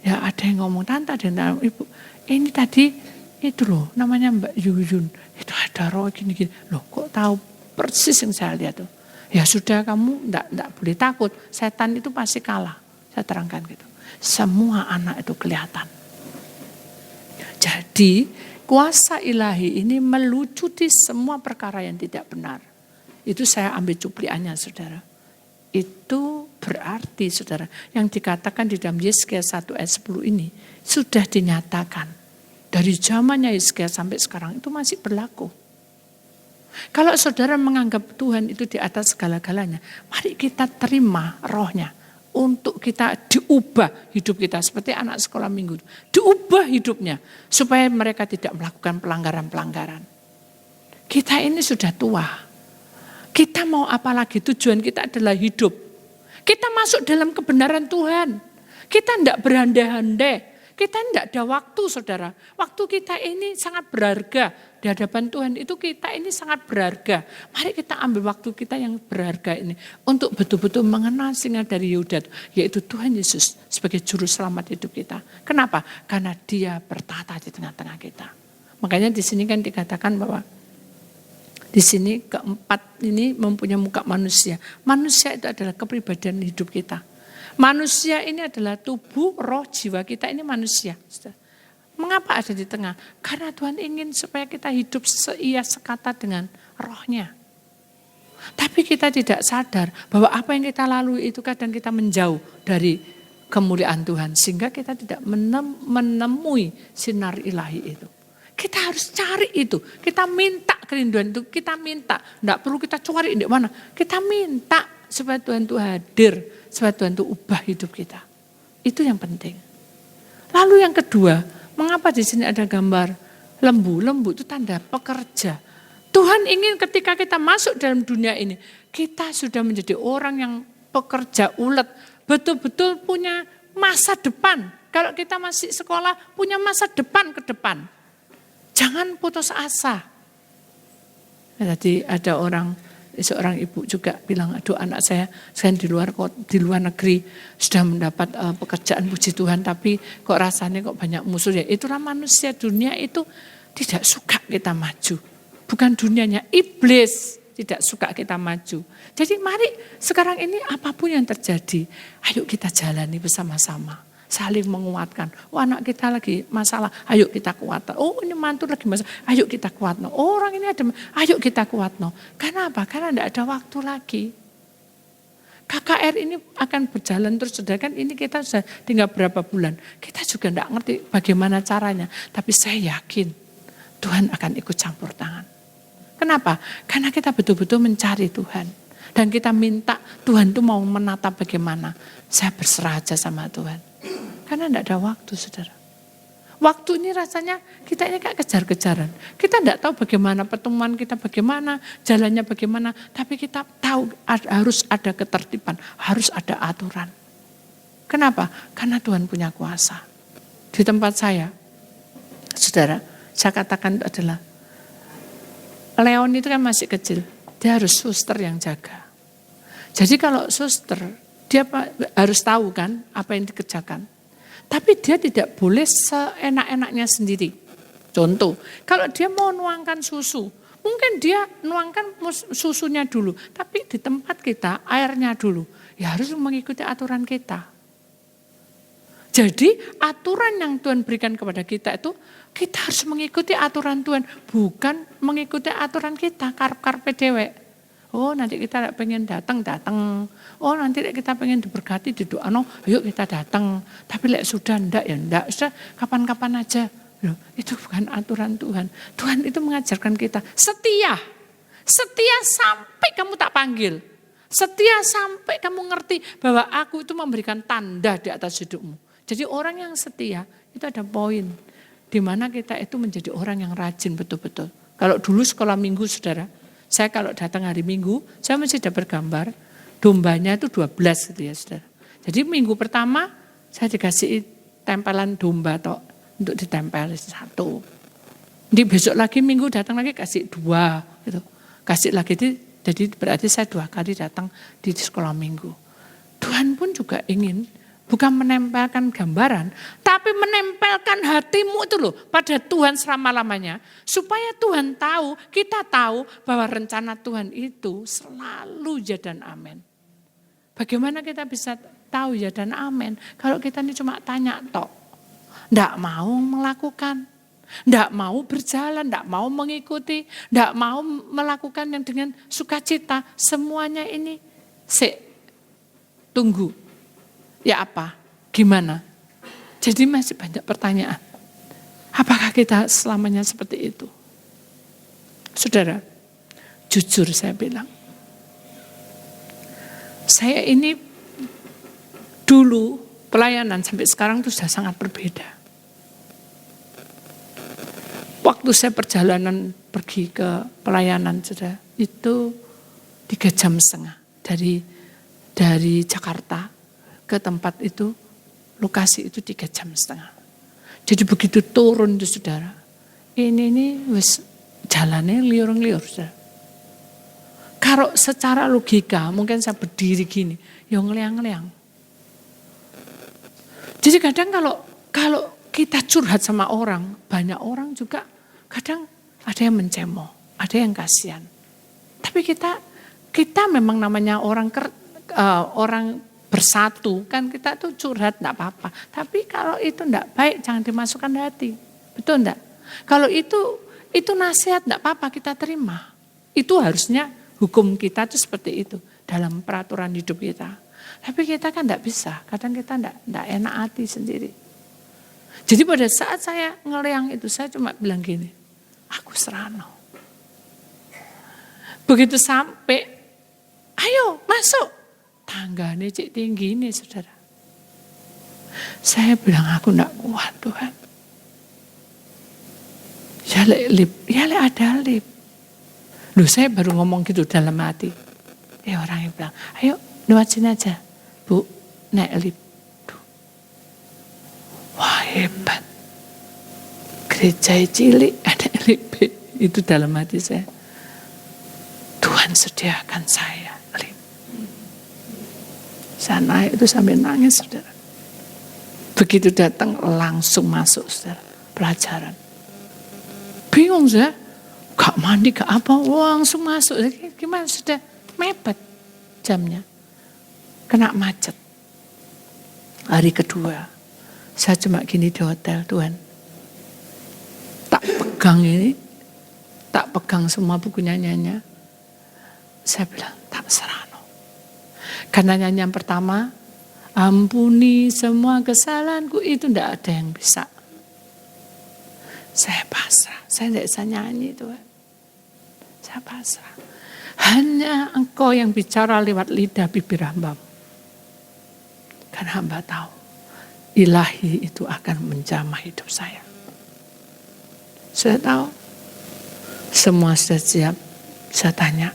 [SPEAKER 1] ya ada yang ngomong, tante ada yang ngomong, ibu, ini tadi itu loh namanya Mbak Yuyun, itu ada roh gini-gini. Loh kok tahu persis yang saya lihat tuh. Ya sudah kamu enggak boleh takut, setan itu pasti kalah. Saya terangkan gitu. Semua anak itu kelihatan. Jadi kuasa ilahi ini melucuti semua perkara yang tidak benar. Itu saya ambil cupliannya saudara. Itu berarti saudara yang dikatakan di dalam Yesaya 1 ayat 10 ini sudah dinyatakan. Dari zamannya Yesaya sampai sekarang itu masih berlaku. Kalau saudara menganggap Tuhan itu di atas segala-galanya, mari kita terima rohnya untuk kita diubah hidup kita seperti anak sekolah minggu. Diubah hidupnya supaya mereka tidak melakukan pelanggaran-pelanggaran. Kita ini sudah tua. Kita mau apa lagi? Tujuan kita adalah hidup. Kita masuk dalam kebenaran Tuhan. Kita tidak berandai-andai. Kita tidak ada waktu saudara. Waktu kita ini sangat berharga. Di hadapan Tuhan itu kita ini sangat berharga. Mari kita ambil waktu kita yang berharga ini. Untuk betul-betul mengenal singa dari Yehuda. Yaitu Tuhan Yesus sebagai juru selamat hidup kita. Kenapa? Karena dia bertata di tengah-tengah kita. Makanya di sini kan dikatakan bahwa di sini keempat ini mempunyai muka manusia. Manusia itu adalah kepribadian hidup kita. Manusia ini adalah tubuh, roh, jiwa kita ini manusia. Mengapa ada di tengah? Karena Tuhan ingin supaya kita hidup seia sekata dengan rohnya. Tapi kita tidak sadar bahwa apa yang kita lalui itu kadang kita menjauh dari kemuliaan Tuhan. Sehingga kita tidak menemui sinar ilahi itu. Kita harus cari itu. Kita minta kerinduan itu. Kita minta. Tidak perlu kita cari di mana. Kita minta supaya Tuhan itu hadir. Supaya Tuhan itu ubah hidup kita. Itu yang penting. Lalu yang kedua, mengapa di sini ada gambar lembu? Lembu itu tanda pekerja. Tuhan ingin ketika kita masuk dalam dunia ini, kita sudah menjadi orang yang pekerja ulet, betul-betul punya masa depan. Kalau kita masih sekolah, punya masa depan ke depan. Jangan putus asa. Tadi ada seorang ibu juga bilang, aduh anak saya di luar negeri sudah mendapat pekerjaan, puji Tuhan, tapi kok rasanya kok banyak musuh. Ya itulah manusia, dunia itu tidak suka kita maju. Bukan dunianya, iblis tidak suka kita maju. Jadi mari sekarang ini apapun yang terjadi, ayo kita jalani bersama-sama. Saling menguatkan. Oh anak kita lagi masalah, ayo kita kuatkan. Oh ini mantu lagi masalah, ayo kita kuatkan. Oh orang ini ada, ayo kita kuatkan. Karena apa? Karena tidak ada waktu lagi. KKR ini akan berjalan terus, sedangkan ini kita sudah tinggal berapa bulan. Kita juga tidak ngerti bagaimana caranya. Tapi saya yakin Tuhan akan ikut campur tangan. Kenapa? Karena kita betul-betul mencari Tuhan. Dan kita minta Tuhan itu mau menata bagaimana. Saya berserah aja sama Tuhan. Karena tidak ada waktu, saudara. Waktu ini rasanya kita ini kayak kejar-kejaran. Kita tidak tahu bagaimana pertemuan kita, bagaimana jalannya bagaimana. Tapi kita tahu harus ada ketertiban, harus ada aturan. Kenapa? Karena Tuhan punya kuasa. Di tempat saya, saudara, saya katakan itu adalah Leon itu kan masih kecil, dia harus suster yang jaga. Jadi kalau suster, dia harus tahu kan apa yang dikerjakan. Tapi dia tidak boleh seenak-enaknya sendiri. Contoh, kalau dia mau nuangkan susu, mungkin dia nuangkan susunya dulu. Tapi di tempat kita airnya dulu, ya harus mengikuti aturan kita. Jadi aturan yang Tuhan berikan kepada kita itu, kita harus mengikuti aturan Tuhan, bukan mengikuti aturan kita, karep-karpe dewek. Oh nanti kita pengen datang. Oh nanti kita pengen diberkati di doa, no, ayo kita datang. Tapi lek sudah ndak ya ndak, sudah kapan-kapan aja. Loh, itu bukan aturan Tuhan. Tuhan itu mengajarkan kita setia. Setia sampai kamu tak panggil. Setia sampai kamu ngerti bahwa aku itu memberikan tanda di atas hidupmu. Jadi orang yang setia itu ada poin. Di mana kita itu menjadi orang yang rajin betul-betul. Kalau dulu sekolah minggu saudara, saya kalau datang hari Minggu, saya mesti dapat gambar, dombanya itu 12 gitu ya saudara. Jadi minggu pertama saya dikasih tempelan domba toh, untuk ditempel 1. Di besok lagi minggu datang lagi kasih 2 gitu. Kasih lagi, jadi berarti saya 2 kali datang di sekolah minggu. Tuhan pun juga ingin bukan menempelkan gambaran, tapi menempelkan hatimu itu loh pada Tuhan selama-lamanya. Supaya Tuhan tahu, kita tahu bahwa rencana Tuhan itu selalu ya dan amin. Bagaimana kita bisa tahu ya dan amin? Kalau kita ini cuma tanya tok, tidak mau melakukan, tidak mau berjalan, tidak mau mengikuti, tidak mau melakukan yang dengan sukacita. Semuanya ini, tunggu. Ya apa? Gimana? Jadi masih banyak pertanyaan. Apakah kita selamanya seperti itu? Saudara, jujur saya bilang. Saya ini dulu pelayanan sampai sekarang itu sudah sangat berbeda. Waktu saya perjalanan pergi ke pelayanan, saudara, itu 3,5 jam dari Jakarta ke tempat itu, lokasi itu 3,5 jam. Jadi begitu turun itu saudara, ini wis jalannya liur-liur saudara. Kalau secara logika mungkin saya berdiri gini, ya ngeliang-ngeliang. Jadi kadang kalau kita curhat sama orang, banyak orang juga kadang ada yang mencemooh, ada yang kasihan. Tapi kita memang namanya orang bersatu. Kan kita tuh curhat enggak apa-apa. Tapi kalau itu enggak baik jangan dimasukkan di hati. Betul enggak? Kalau itu nasihat enggak apa-apa kita terima. Itu harusnya hukum kita tuh seperti itu dalam peraturan hidup kita. Tapi kita kan enggak bisa. Kadang kita enggak enak hati sendiri. Jadi pada saat saya ngeleang itu saya cuma bilang gini, aku serano. Begitu sampai, ayo masuk. Tangganya cik tinggi ini saudara. Saya bilang aku enggak kuat Tuhan. Ya le ada lip. Loh saya baru ngomong gitu dalam hati. Orang yang bilang, ayo lewat sini aja. Bu, naik lip. Wah hebat. Gereja cilik ada lip. Itu dalam hati saya. Tuhan sediakan saya lip. Saya naik itu sampai nangis saudara. Begitu datang langsung masuk saudara. Pelajaran. Bingung saudara. Gak mandi gak apa. Langsung masuk. Gimana sudah mepet jamnya. Kena macet. Hari kedua. Saya cuma gini di hotel, Tuhan. Tak pegang ini. Tak pegang semua buku nyanyiannya. Saya bilang, tak serano. Karena nyanyian pertama, ampuni semua kesalahanku, itu tidak ada yang bisa. Saya pasrah, saya tidak bisa nyanyi Tuhan. Saya pasrah. Hanya Engkau yang bicara lewat lidah bibir hamba. Karena hamba tahu, ilahi itu akan menjamah hidup saya. Saya tahu, semua sudah siap. Saya tanya,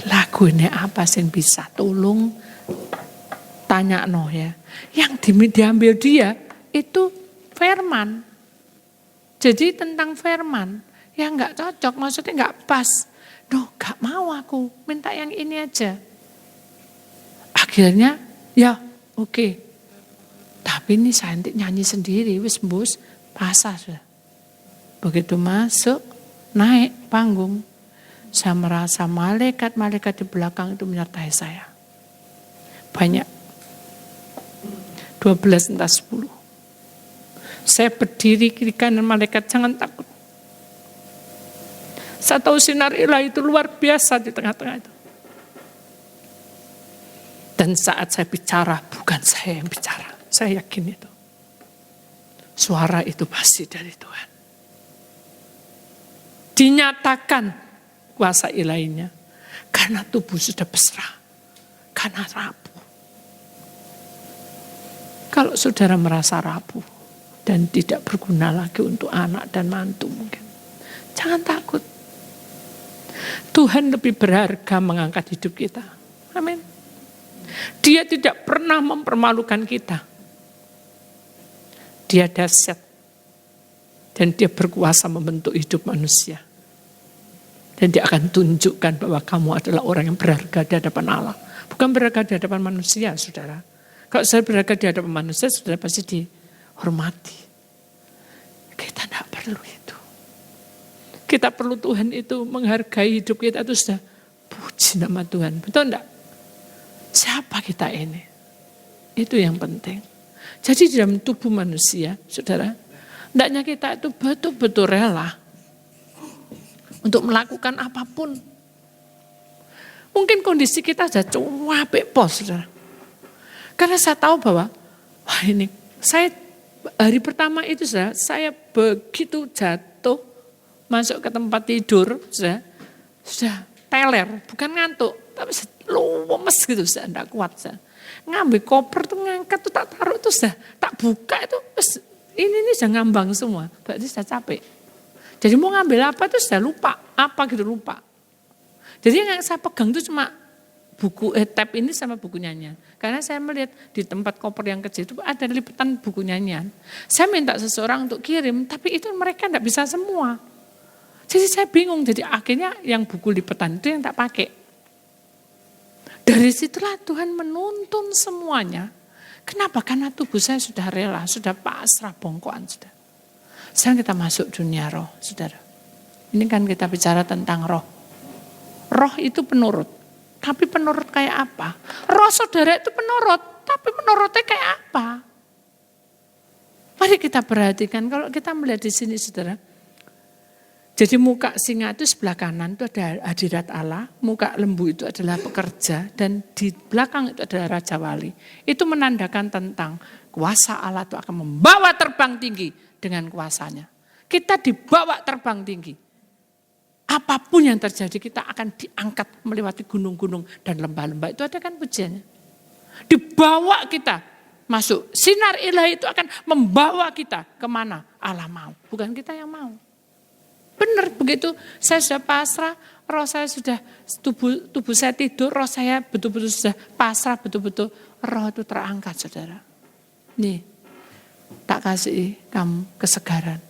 [SPEAKER 1] lagu ini apa sih yang bisa tolong? Tanya ya. Yang diambil dia itu firman. Jadi tentang firman yang nggak cocok, maksudnya nggak pas. Gak mau aku, minta yang ini aja. Akhirnya ya oke. Tapi ini saya nyanyi sendiri, wis bus, pasah sudah. Begitu masuk, naik panggung. Saya merasa malaikat-malaikat di belakang itu menyertai saya. Banyak. 12 entah 10. Saya berdiri kiri kanan malaikat, jangan takut. Saya tahu sinar ilahi itu luar biasa di tengah-tengah itu. Dan saat saya bicara, bukan saya yang bicara. Saya yakin itu. Suara itu pasti dari Tuhan. Dinyatakan kuasa ilahinya. Karena tubuh sudah berserah. Karena rapuh. Kalau saudara merasa rapuh dan tidak berguna lagi untuk anak dan mantu mungkin. Jangan takut. Tuhan lebih berharga mengangkat hidup kita. Amin. Dia tidak pernah mempermalukan kita. Dia dahsyat. Dan dia berkuasa membentuk hidup manusia. Dan dia akan tunjukkan bahwa kamu adalah orang yang berharga di hadapan Allah. Bukan berharga di hadapan manusia, saudara. Kalau saya berharga di hadapan manusia, saudara pasti dihormati. Kita tidak perlu itu. Kita perlu Tuhan itu menghargai hidup kita itu sudah. Puji nama Tuhan. Betul enggak? Siapa kita ini? Itu yang penting. Jadi dalam tubuh manusia, saudara, hendaknya kita itu betul-betul rela untuk melakukan apapun. Mungkin kondisi kita sudah cuapek pos, saudara. Karena saya tahu bahwa, wah ini, saya hari pertama itu saudara, saya begitu jatuh, masuk ke tempat tidur, sudah teler, bukan ngantuk, tapi lemes gitu, sudah tidak kuat. Ngambil koper tuh ngangkat tuh tak taruh tuh sudah tak buka itu, ini sudah ngambang semua, berarti sudah capek. Jadi mau ngambil apa tuh sudah lupa, apa gitu lupa. Jadi yang saya pegang tuh cuma buku tab ini sama buku nyanyian. Karena saya melihat di tempat koper yang kecil itu ada liputan buku nyanyian. Saya minta seseorang untuk kirim, tapi itu mereka tidak bisa semua. Jadi saya bingung, jadi akhirnya yang buku liputan itu yang tak pakai. Dari situlah Tuhan menuntun semuanya. Kenapa? Karena tubuh saya sudah rela, sudah pasrah bongkoan sudah. Sekarang kita masuk dunia roh, saudara. Ini kan kita bicara tentang roh. Roh itu penurut. Tapi penurut kayak apa? Roh saudara itu penurut, tapi penurutnya kayak apa? Mari kita perhatikan, kalau kita melihat di sini saudara. Jadi muka singa itu sebelah kanan itu ada hadirat Allah, muka lembu itu adalah pekerja, dan di belakang itu adalah Raja Wali. Itu menandakan tentang kuasa Allah itu akan membawa terbang tinggi dengan kuasanya. Kita dibawa terbang tinggi. Apapun yang terjadi kita akan diangkat melewati gunung-gunung dan lembah-lembah. Itu ada kan pujiannya. Dibawa kita masuk. Sinar ilahi itu akan membawa kita kemana Allah mau. Bukan kita yang mau. Benar begitu saya sudah pasrah, roh saya sudah, tubuh saya tidur, roh saya betul-betul sudah pasrah, betul-betul roh itu terangkat saudara. Nih, tak kasih kamu kesegaran.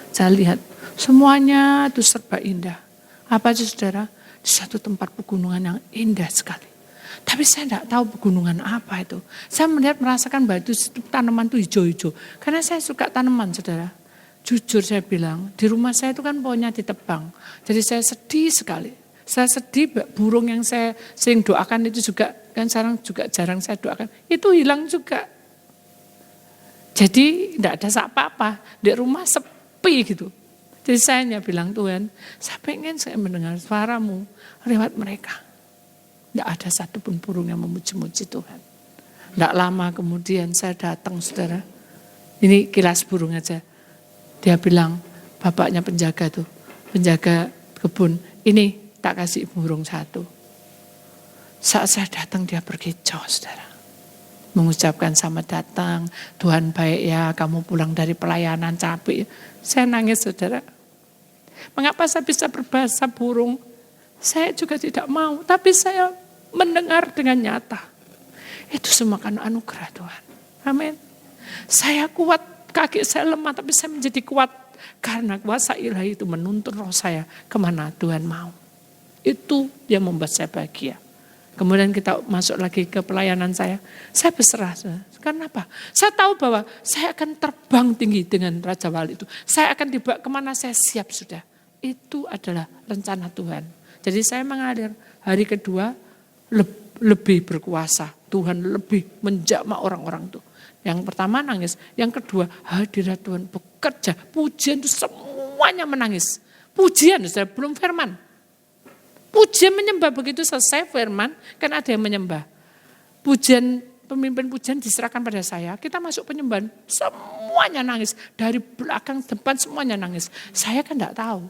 [SPEAKER 1] Saya lihat semuanya itu serba indah. Apa sih saudara? Di satu tempat pegunungan yang indah sekali. Tapi saya tidak tahu pegunungan apa itu. Saya merasakan bahwa itu tanaman itu hijau-hijau. Karena saya suka tanaman saudara. Jujur saya bilang, di rumah saya itu kan pohonnya ditebang. Jadi saya sedih sekali. Saya sedih burung yang saya sering doakan itu juga, kan sekarang juga jarang saya doakan. Itu hilang juga. Jadi tidak ada apa-apa. Di rumah sepi gitu. Jadi saya hanya bilang, Tuhan, saya pengen saya mendengar suaramu lewat mereka. Tidak ada satupun burung yang memuji-muji Tuhan. Tidak lama kemudian saya datang saudara. Ini kilas burung aja. Dia bilang, bapaknya penjaga tuh, penjaga kebun, ini tak kasih burung satu. Saat saya datang dia pergi jauh saudara. Mengucapkan selamat datang, Tuhan baik ya, kamu pulang dari pelayanan capek. Saya nangis saudara. Mengapa saya bisa berbahasa burung? Saya juga tidak mau, tapi saya mendengar dengan nyata. Itu semua karena anugerah Tuhan. Amin. Saya kuat. Kaki saya lemah tapi saya menjadi kuat karena kuasa ilahi itu menuntun roh saya kemana Tuhan mau. Itu yang membuat saya bahagia. Kemudian kita masuk lagi ke pelayanan saya berserah. Karena apa? Saya tahu bahwa saya akan terbang tinggi dengan Raja Wali itu. Saya akan dibawa kemana saya siap sudah. Itu adalah rencana Tuhan. Jadi saya mengalir hari kedua lebih berkuasa. Tuhan lebih menjamah orang-orang itu. Yang pertama nangis, yang kedua hadirat Tuhan bekerja. Pujian itu semuanya menangis. Pujian, saya belum firman. Pujian menyembah begitu selesai firman, kan ada yang menyembah. Pujian, pemimpin pujian diserahkan pada saya, kita masuk penyembahan, semuanya nangis. Dari belakang, depan semuanya nangis. Saya kan tidak tahu.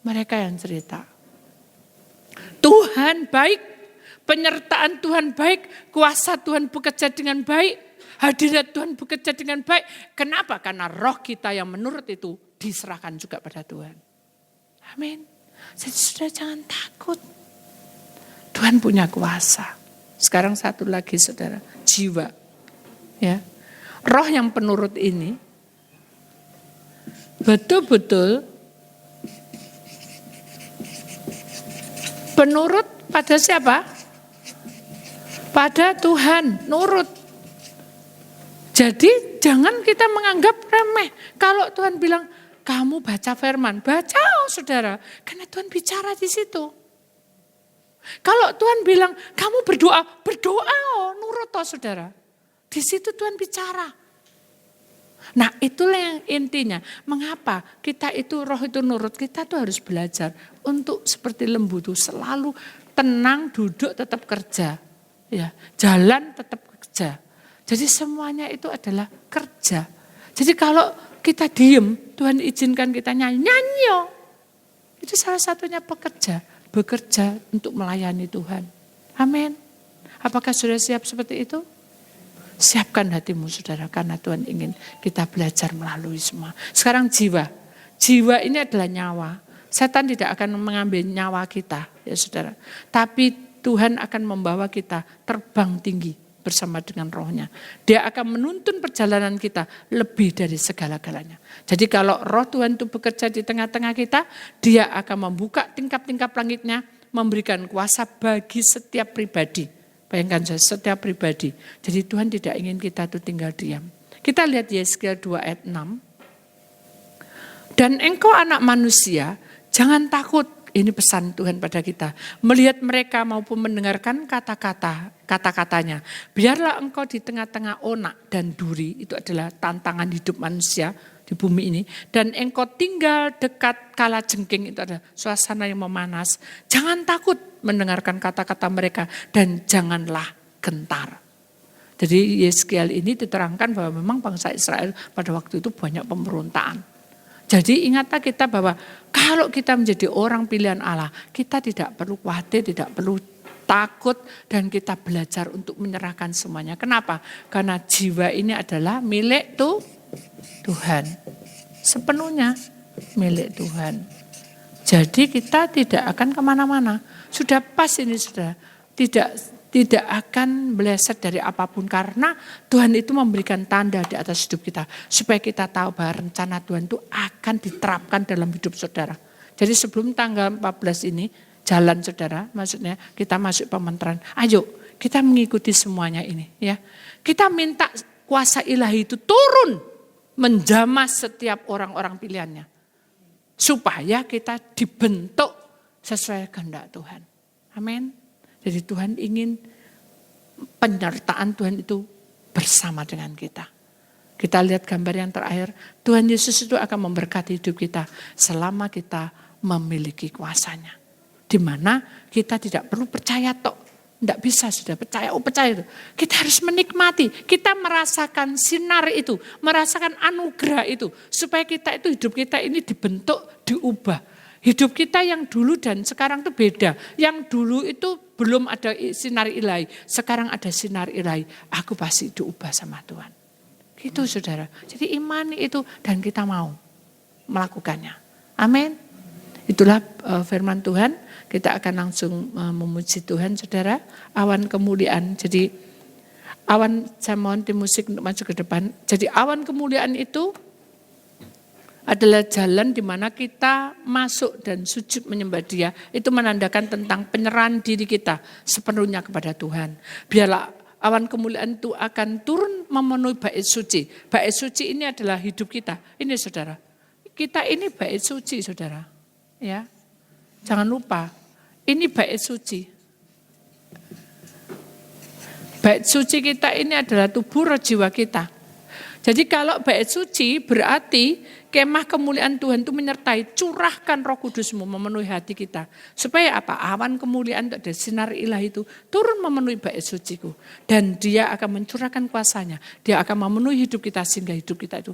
[SPEAKER 1] Mereka yang cerita. Tuhan baik, penyertaan Tuhan baik, kuasa Tuhan bekerja dengan baik. Hadirat Tuhan bekerja dengan baik. Kenapa? Karena roh kita yang menurut itu diserahkan juga pada Tuhan. Amin. Jadi sudah jangan takut. Tuhan punya kuasa. Sekarang satu lagi saudara, jiwa. Ya. Roh yang penurut ini betul-betul penurut pada siapa? Pada Tuhan, nurut. Jadi jangan kita menganggap remeh. Kalau Tuhan bilang, kamu baca firman, baca saudara. Karena Tuhan bicara di situ. Kalau Tuhan bilang, kamu berdoa, berdoa nurut saudara. Di situ Tuhan bicara. Nah itulah yang intinya. Mengapa kita itu roh itu nurut, kita tuh harus belajar. Untuk seperti lembu itu selalu tenang, duduk tetap kerja. Ya, jalan tetap kerja. Jadi semuanya itu adalah kerja. Jadi kalau kita diem, Tuhan izinkan kita nyanyi. Itu salah satunya bekerja untuk melayani Tuhan. Amin. Apakah sudah siap seperti itu? Siapkan hatimu saudara, karena Tuhan ingin kita belajar melalui semua. Sekarang jiwa. Jiwa ini adalah nyawa. Setan tidak akan mengambil nyawa kita, ya saudara. Tapi Tuhan akan membawa kita terbang tinggi bersama dengan rohnya. Dia akan menuntun perjalanan kita lebih dari segala-galanya. Jadi kalau roh Tuhan itu bekerja di tengah-tengah kita, dia akan membuka tingkap-tingkap langitnya, memberikan kuasa bagi setiap pribadi. Bayangkan saja, setiap pribadi. Jadi Tuhan tidak ingin kita itu tinggal diam. Kita lihat Yeskiel 2 ayat 6. Dan engkau anak manusia, jangan takut. Ini pesan Tuhan pada kita. Melihat mereka maupun mendengarkan kata-katanya. Biarlah engkau di tengah-tengah onak dan duri. Itu adalah tantangan hidup manusia di bumi ini. Dan engkau tinggal dekat kalajengking. Itu adalah suasana yang memanas. Jangan takut mendengarkan kata-kata mereka. Dan janganlah gentar. Jadi Yeskiel ini diterangkan bahwa memang bangsa Israel pada waktu itu banyak pemberontakan. Jadi ingatlah kita bahwa kalau kita menjadi orang pilihan Allah, kita tidak perlu khawatir, tidak perlu takut, dan kita belajar untuk menyerahkan semuanya. Kenapa? Karena jiwa ini adalah milik Tuhan. Sepenuhnya milik Tuhan. Jadi kita tidak akan kemana-mana. Sudah pas ini sudah. Tidak akan meleset dari apapun karena Tuhan itu memberikan tanda di atas hidup kita supaya kita tahu bahwa rencana Tuhan itu akan diterapkan dalam hidup saudara. Jadi sebelum tanggal 14 ini jalan saudara, maksudnya kita masuk pementeran. Ayo kita mengikuti semuanya ini ya. Kita minta kuasa ilahi itu turun menjamah setiap orang-orang pilihannya supaya kita dibentuk sesuai kehendak Tuhan. Amin. Jadi Tuhan ingin penyertaan Tuhan itu bersama dengan kita. Kita lihat gambar yang terakhir. Tuhan Yesus itu akan memberkati hidup kita selama kita memiliki kuasanya. Di mana kita tidak perlu percaya tok. Tidak bisa sudah percaya itu. Kita harus menikmati. Kita merasakan sinar itu. Merasakan anugerah itu. Supaya kita itu hidup kita ini dibentuk, diubah. Hidup kita yang dulu dan sekarang itu beda. Yang dulu itu belum ada sinar ilahi. Sekarang ada sinar ilahi. Aku pasti diubah sama Tuhan. Gitu saudara. Jadi imani itu dan kita mau melakukannya. Amin. Itulah firman Tuhan. Kita akan langsung memuji Tuhan saudara. Awan kemuliaan. Jadi awan, saya mohon tim musik untuk maju ke depan. Jadi awan kemuliaan itu adalah jalan di mana kita masuk dan sujud menyembah Dia. Itu menandakan tentang penyerahan diri kita sepenuhnya kepada Tuhan. Biarlah awan kemuliaan itu akan turun memenuhi bait suci. Bait suci ini adalah hidup kita. Ini saudara. Kita ini bait suci saudara. Ya. Jangan lupa. Ini bait suci. Bait suci kita ini adalah tubuh roh jiwa kita. Jadi kalau bait suci berarti kemah kemuliaan Tuhan itu menyertai, curahkan Roh Kudus-Mu memenuhi hati kita. Supaya apa? Awan kemuliaan dari sinar ilahi itu turun memenuhi bait suciku. Dan Dia akan mencurahkan kuasanya. Dia akan memenuhi hidup kita sehingga hidup kita itu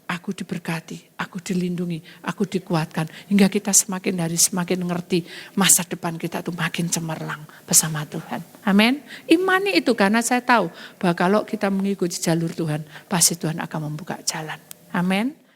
[SPEAKER 1] aku diberkati, aku dilindungi, aku dikuatkan. Hingga kita semakin hari semakin ngerti masa depan kita itu makin cemerlang bersama Tuhan. Amin. Imani itu karena saya tahu bahwa kalau kita mengikuti jalur Tuhan, pasti Tuhan akan membuka jalan. Amin.